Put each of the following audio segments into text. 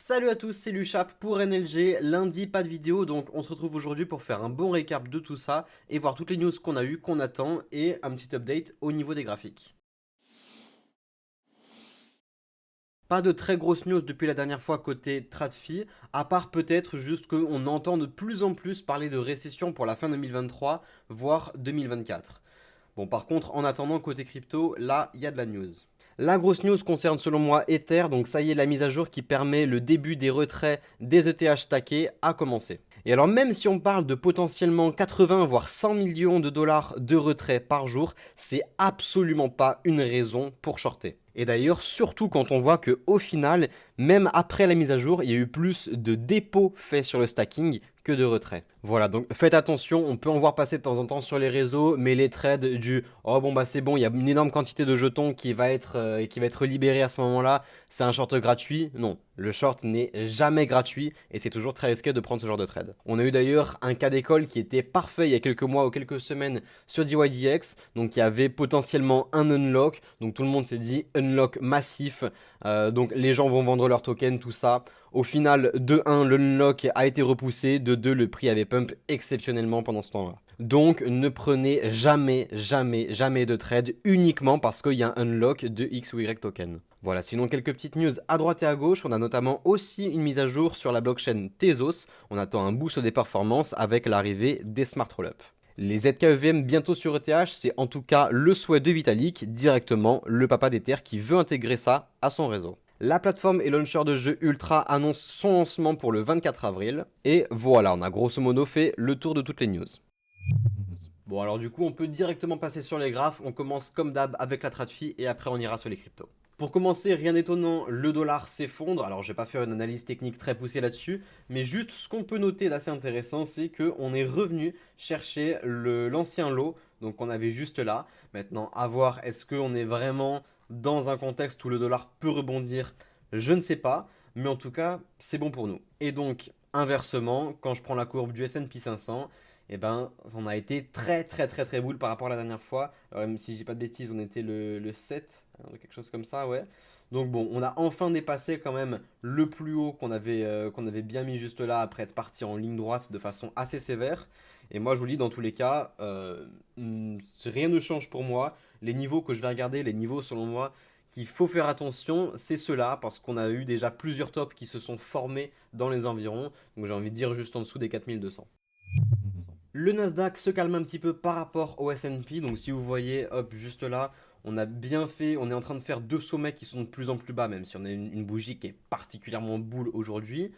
Salut à tous, c'est Luchap pour NLG, lundi pas de vidéo, donc on se retrouve aujourd'hui pour faire un bon récap de tout ça et voir toutes les news qu'on a eues, qu'on attend et un petit update au niveau des graphiques. Pas de très grosses news depuis la dernière fois côté TradFi, à part peut-être juste qu'on entend de plus en plus parler de récession pour la fin 2023, voire 2024. Bon, par contre, en attendant, côté crypto, là, il y a de la news. La grosse news concerne selon moi Ether, donc ça y est, la mise à jour qui permet le début des retraits des ETH stackés a commencé. Et alors même si on parle de potentiellement 80 voire 100 millions de dollars de retraits par jour, c'est absolument pas une raison pour shorter. Et d'ailleurs, surtout quand on voit que au final, même après la mise à jour, il y a eu plus de dépôts faits sur le stacking que de retraits. Voilà, donc faites attention, on peut en voir passer de temps en temps sur les réseaux, mais les trades du oh bon bah c'est bon, il y a une énorme quantité de jetons qui va être libérée à ce moment-là, c'est un short gratuit. Non, le short n'est jamais gratuit et c'est toujours très risqué de prendre ce genre de trade. On a eu d'ailleurs un cas d'école qui était parfait il y a quelques mois ou quelques semaines sur DYDX, donc il y avait potentiellement un unlock, donc tout le monde s'est dit unlock massif, donc les gens vont vendre leurs tokens, tout ça. Au final, de 1, le unlock a été repoussé, de 2, le prix avait pump exceptionnellement pendant ce temps-là. Donc ne prenez jamais, jamais, jamais de trade uniquement parce qu'il y a un unlock de X ou Y token. Voilà, sinon quelques petites news à droite et à gauche. On a notamment aussi une mise à jour sur la blockchain Tezos. On attend un boost des performances avec l'arrivée des smart rollups. Les ZKEVM bientôt sur ETH, c'est en tout cas le souhait de Vitalik, directement le papa d'Ether qui veut intégrer ça à son réseau. La plateforme et launcher de jeux Ultra annonce son lancement pour le 24 avril. Et voilà, on a grosso modo fait le tour de toutes les news. Bon alors du coup on peut directement passer sur les graphes, on commence comme d'hab avec la TradFi et après on ira sur les cryptos. Pour commencer, rien d'étonnant, le dollar s'effondre, alors je vais pas faire une analyse technique très poussée là-dessus, mais juste ce qu'on peut noter d'assez intéressant, c'est qu'on est revenu chercher l'ancien lot, donc on avait juste là. Maintenant, à voir, est-ce qu'on est vraiment dans un contexte où le dollar peut rebondir? Je ne sais pas, mais en tout cas, c'est bon pour nous. Et donc, inversement, quand je prends la courbe du S&P 500, eh ben, on a été très très très très boule par rapport à la dernière fois. Alors, même si je dis pas de bêtises, on était le 7, quelque chose comme ça, ouais. Donc bon, on a enfin dépassé quand même le plus haut qu'on avait bien mis juste là après être parti en ligne droite de façon assez sévère. Et moi je vous le dis, dans tous les cas, rien ne change pour moi. Les niveaux que je vais regarder, les niveaux selon moi qu'il faut faire attention, c'est ceux-là, parce qu'on a eu déjà plusieurs tops qui se sont formés dans les environs. Donc j'ai envie de dire juste en dessous des 4200. Le Nasdaq se calme un petit peu par rapport au S&P, donc si vous voyez, hop, juste là, on a bien fait, on est en train de faire deux sommets qui sont de plus en plus bas, même si on a une bougie qui est particulièrement boule aujourd'hui.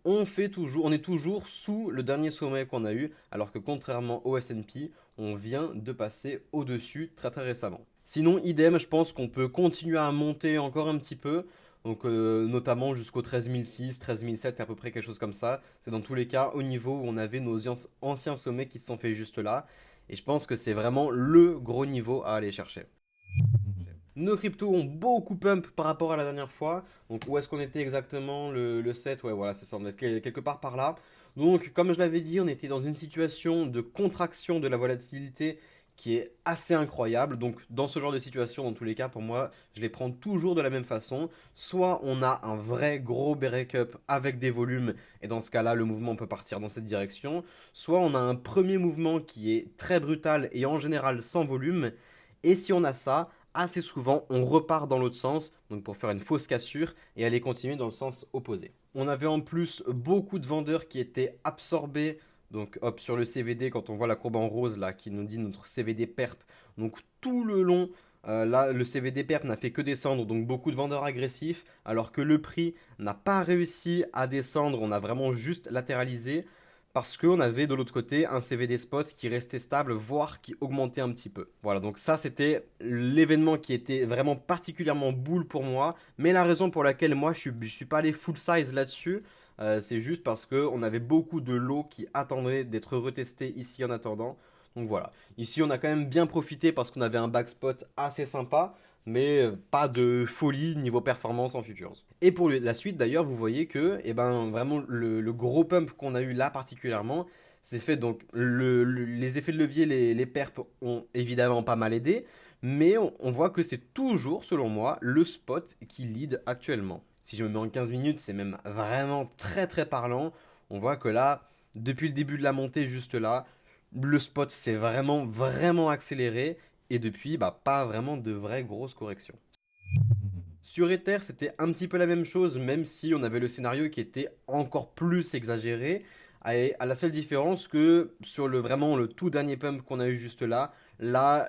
On est toujours sous le dernier sommet qu'on a eu, alors que contrairement au S&P, on vient de passer au-dessus très très récemment. Sinon, idem, je pense qu'on peut continuer à monter encore un petit peu. Donc, notamment jusqu'au 13006, 13007, à peu près quelque chose comme ça. C'est dans tous les cas au niveau où on avait nos anciens sommets qui se sont faits juste là. Et je pense que c'est vraiment le gros niveau à aller chercher. Nos cryptos ont beaucoup pump par rapport à la dernière fois. Donc où est-ce qu'on était exactement le 7? Ouais, voilà, c'est ça, on est quelque part par là. Donc comme je l'avais dit, on était dans une situation de contraction de la volatilité qui est assez incroyable. Donc dans ce genre de situation, dans tous les cas, pour moi, je les prends toujours de la même façon. Soit on a un vrai gros break-up avec des volumes, et dans ce cas-là, le mouvement peut partir dans cette direction. Soit on a un premier mouvement qui est très brutal et en général sans volume. Et si on a ça, assez souvent, on repart dans l'autre sens, donc pour faire une fausse cassure et aller continuer dans le sens opposé. On avait en plus beaucoup de vendeurs qui étaient absorbés, donc hop, sur le CVD, quand on voit la courbe en rose là, qui nous dit notre CVD perp, donc tout le long, là, le CVD perp n'a fait que descendre, donc beaucoup de vendeurs agressifs, alors que le prix n'a pas réussi à descendre, on a vraiment juste latéralisé parce qu'on avait de l'autre côté un CVD spot qui restait stable, voire qui augmentait un petit peu. Voilà, donc ça c'était l'événement qui était vraiment particulièrement boule pour moi, mais la raison pour laquelle moi je suis pas allé full size là-dessus, c'est juste parce qu'on avait beaucoup de lots qui attendaient d'être retestés ici en attendant. Donc voilà, ici on a quand même bien profité parce qu'on avait un backspot assez sympa, mais pas de folie niveau performance en futures. Et pour la suite d'ailleurs, vous voyez que eh ben, vraiment le gros pump qu'on a eu là particulièrement, c'est fait donc les effets de levier, les perps ont évidemment pas mal aidé, mais on voit que c'est toujours selon moi le spot qui lead actuellement. Si je me mets en 15 minutes, c'est même vraiment très très parlant. On voit que là, depuis le début de la montée juste là, le spot s'est vraiment vraiment accéléré et depuis, bah, pas vraiment de vraies grosses corrections. Sur Ether, c'était un petit peu la même chose, même si on avait le scénario qui était encore plus exagéré, à la seule différence que sur vraiment le tout dernier pump qu'on a eu juste là,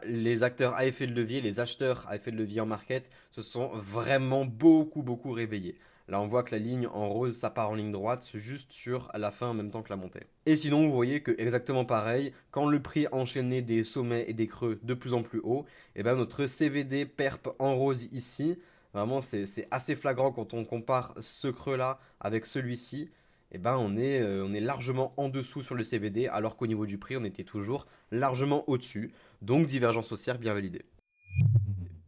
les acteurs à effet de levier, les acheteurs à effet de levier en market, se sont vraiment beaucoup réveillés. Là, on voit que la ligne en rose, ça part en ligne droite, juste sur la fin en même temps que la montée. Et sinon, vous voyez que exactement pareil, quand le prix enchaînait des sommets et des creux de plus en plus haut, et ben notre CVD perp en rose ici, vraiment c'est assez flagrant quand on compare ce creux-là avec celui-ci, et ben on est largement en dessous sur le CVD, alors qu'au niveau du prix, on était toujours largement au-dessus. Donc divergence haussière bien validée.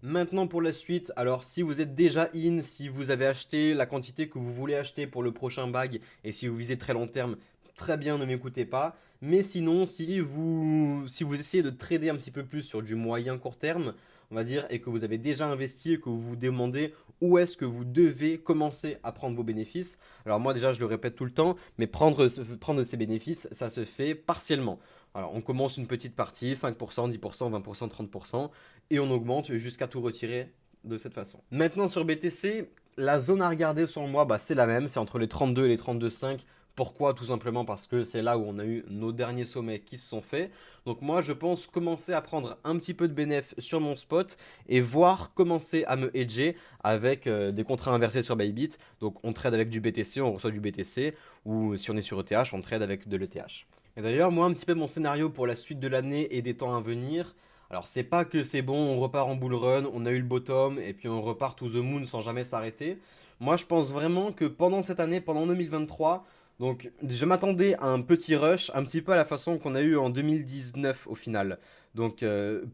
Maintenant pour la suite, alors si vous êtes déjà in, si vous avez acheté la quantité que vous voulez acheter pour le prochain bag et si vous visez très long terme, très bien, ne m'écoutez pas. Mais sinon, si vous essayez de trader un petit peu plus sur du moyen court terme, on va dire, et que vous avez déjà investi et que vous vous demandez où est-ce que vous devez commencer à prendre vos bénéfices. Alors moi déjà, je le répète tout le temps, mais prendre ces bénéfices, ça se fait partiellement. Alors on commence une petite partie, 5%, 10%, 20%, 30%, et on augmente jusqu'à tout retirer de cette façon. Maintenant sur BTC, la zone à regarder selon moi, bah, c'est la même, c'est entre les 32 et les 32,5. Pourquoi? Tout simplement parce que c'est là où on a eu nos derniers sommets qui se sont faits. Donc moi je pense commencer à prendre un petit peu de bénéf sur mon spot et voir commencer à me hedger avec des contrats inversés sur Bybit. Donc on trade avec du BTC, on reçoit du BTC, ou si on est sur ETH, on trade avec de l'ETH. Et d'ailleurs, moi, un petit peu mon scénario pour la suite de l'année et des temps à venir. Alors, c'est pas que c'est bon, on repart en bull run, on a eu le bottom et puis on repart to the moon sans jamais s'arrêter. Moi, je pense vraiment que pendant cette année, pendant 2023, donc je m'attendais à un petit rush, un petit peu à la façon qu'on a eu en 2019 au final. Donc,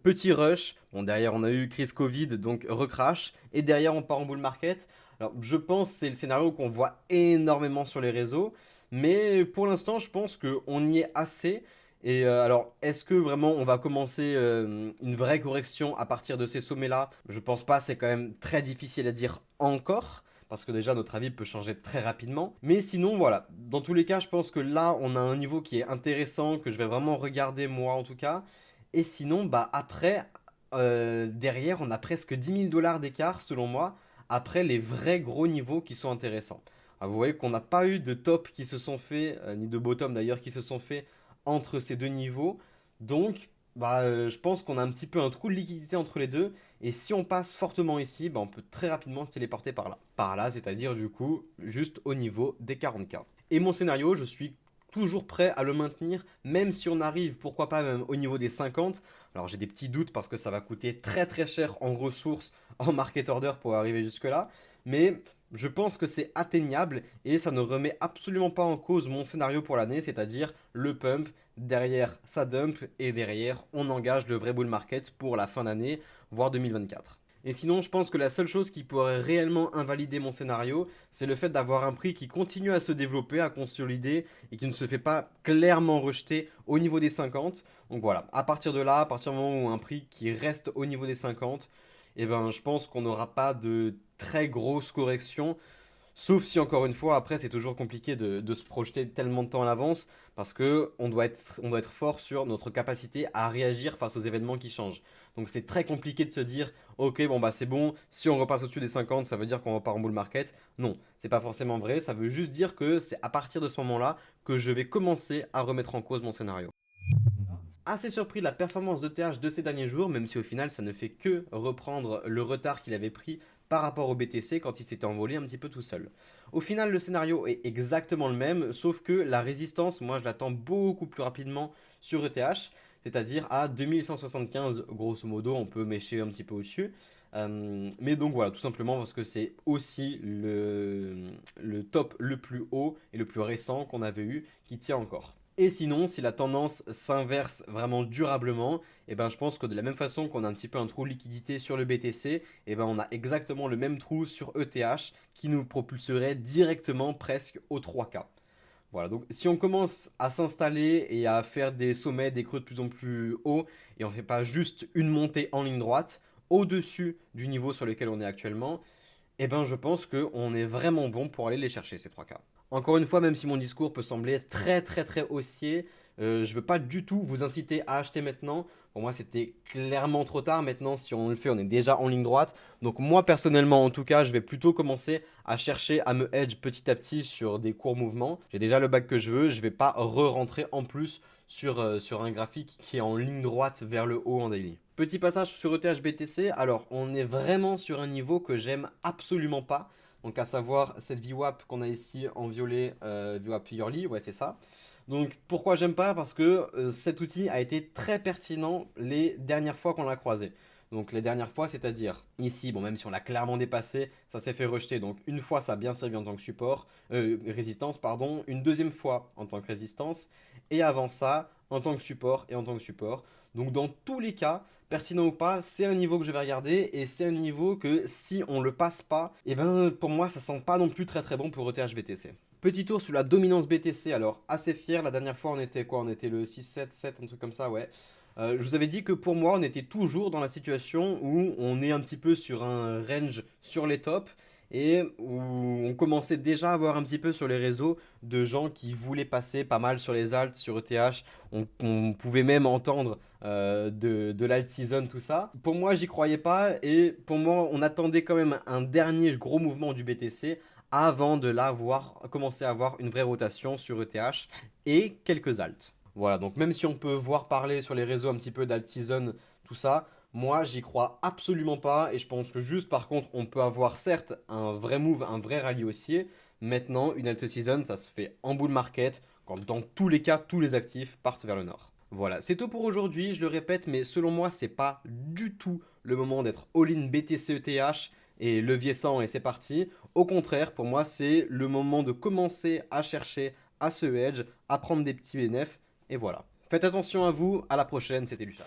petit rush. Bon, derrière, on a eu crise Covid, donc recrash. Et derrière, on part en bull market. Alors, je pense que c'est le scénario qu'on voit énormément sur les réseaux. Mais pour l'instant, je pense qu'on y est assez. Et alors, est-ce que vraiment on va commencer une vraie correction à partir de ces sommets-là? Je pense pas, c'est quand même très difficile à dire encore, parce que déjà notre avis peut changer très rapidement. Mais sinon, voilà, dans tous les cas, je pense que là, on a un niveau qui est intéressant, que je vais vraiment regarder moi en tout cas. Et sinon, bah après, derrière, on a presque 10 000 dollars d'écart selon moi, après les vrais gros niveaux qui sont intéressants. Ah, vous voyez qu'on n'a pas eu de top qui se sont faits, ni de bottom d'ailleurs, qui se sont faits entre ces deux niveaux. Donc, bah, je pense qu'on a un petit peu un trou de liquidité entre les deux. Et si on passe fortement ici, bah, on peut très rapidement se téléporter par là. Par là, c'est-à-dire du coup, juste au niveau des 40K. Et mon scénario, je suis toujours prêt à le maintenir, même si on arrive, pourquoi pas même au niveau des 50. Alors j'ai des petits doutes parce que ça va coûter très très cher en ressources, en market order pour arriver jusque-là. Mais je pense que c'est atteignable et ça ne remet absolument pas en cause mon scénario pour l'année, c'est-à-dire le pump, derrière ça dump et derrière on engage le vrai bull market pour la fin d'année, voire 2024. Et sinon, je pense que la seule chose qui pourrait réellement invalider mon scénario, c'est le fait d'avoir un prix qui continue à se développer, à consolider et qui ne se fait pas clairement rejeter au niveau des 50. Donc voilà, à partir de là, à partir du moment où un prix qui reste au niveau des 50, eh ben, je pense qu'on n'aura pas de très grosses corrections. Sauf si, encore une fois, après, c'est toujours compliqué de se projeter tellement de temps à l'avance parce que on doit être fort sur notre capacité à réagir face aux événements qui changent. Donc, c'est très compliqué de se dire, ok, bon, bah c'est bon, si on repasse au-dessus des 50, ça veut dire qu'on repart en bull market. Non, c'est pas forcément vrai. Ça veut juste dire que c'est à partir de ce moment-là que je vais commencer à remettre en cause mon scénario. Assez surpris de la performance de TH de ces derniers jours, même si au final ça ne fait que reprendre le retard qu'il avait pris par rapport au BTC quand il s'était envolé un petit peu tout seul. Au final, le scénario est exactement le même, sauf que la résistance, moi je l'attends beaucoup plus rapidement sur ETH, c'est-à-dire à 2175, grosso modo, on peut mécher un petit peu au-dessus. Mais donc voilà, tout simplement parce que c'est aussi le top le plus haut et le plus récent qu'on avait eu qui tient encore. Et sinon, si la tendance s'inverse vraiment durablement, et ben je pense que de la même façon qu'on a un petit peu un trou de liquidité sur le BTC, et ben on a exactement le même trou sur ETH qui nous propulserait directement presque aux 3K. Voilà, donc si on commence à s'installer et à faire des sommets, des creux de plus en plus hauts, et on ne fait pas juste une montée en ligne droite, au-dessus du niveau sur lequel on est actuellement, eh ben je pense qu'on est vraiment bon pour aller les chercher ces 3 cas. Encore une fois, même si mon discours peut sembler très haussier, je veux pas du tout vous inciter à acheter maintenant. Pour moi, c'était clairement trop tard. Maintenant, si on le fait, on est déjà en ligne droite. Donc moi, personnellement, en tout cas, je vais plutôt commencer à chercher à me hedge petit à petit sur des courts mouvements. J'ai déjà le bac que je veux. Je vais pas re-rentrer en plus sur un graphique qui est en ligne droite vers le haut en daily. Petit passage sur ETH BTC. Alors, on est vraiment sur un niveau que j'aime absolument pas. Donc, à savoir cette VWAP qu'on a ici en violet, VWAP Yearly, ouais, c'est ça. Donc pourquoi j'aime pas? Parce que cet outil a été très pertinent les dernières fois qu'on l'a croisé. Donc les dernières fois, c'est-à-dire ici, bon même si on l'a clairement dépassé, ça s'est fait rejeter. Donc une fois, ça a bien servi en tant que support, résistance, pardon. Une deuxième fois en tant que résistance. Et avant ça, en tant que support et en tant que support. Donc dans tous les cas, pertinent ou pas, c'est un niveau que je vais regarder et c'est un niveau que si on le passe pas, et ben pour moi ça sent pas non plus très bon pour ETH BTC. Petit tour sur la dominance BTC, alors assez fier, la dernière fois on était quoi? On était le 6-7-7, un truc comme ça, ouais. Je vous avais dit que pour moi on était toujours dans la situation où on est un petit peu sur un range sur les tops et où on commençait déjà à voir un petit peu sur les réseaux de gens qui voulaient passer pas mal sur les alts, sur ETH. On pouvait même entendre de l'alt season, tout ça. Pour moi, j'y croyais pas et pour moi, on attendait quand même un dernier gros mouvement du BTC avant de là commencer à avoir une vraie rotation sur ETH et quelques alts. Voilà, donc même si on peut voir parler sur les réseaux un petit peu d'alt season, tout ça, moi j'y crois absolument pas et je pense que juste par contre on peut avoir certes un vrai move, un vrai rallye haussier. Maintenant, une alt season, ça se fait en bull market quand dans tous les cas, tous les actifs partent vers le nord. Voilà, c'est tout pour aujourd'hui, je le répète, mais selon moi, c'est pas du tout le moment d'être all-in BTC ETH et levier 100 et c'est parti. Au contraire, pour moi, c'est le moment de commencer à chercher à se hedge, à prendre des petits bénéfices et voilà. Faites attention à vous, à la prochaine, c'était Lucha.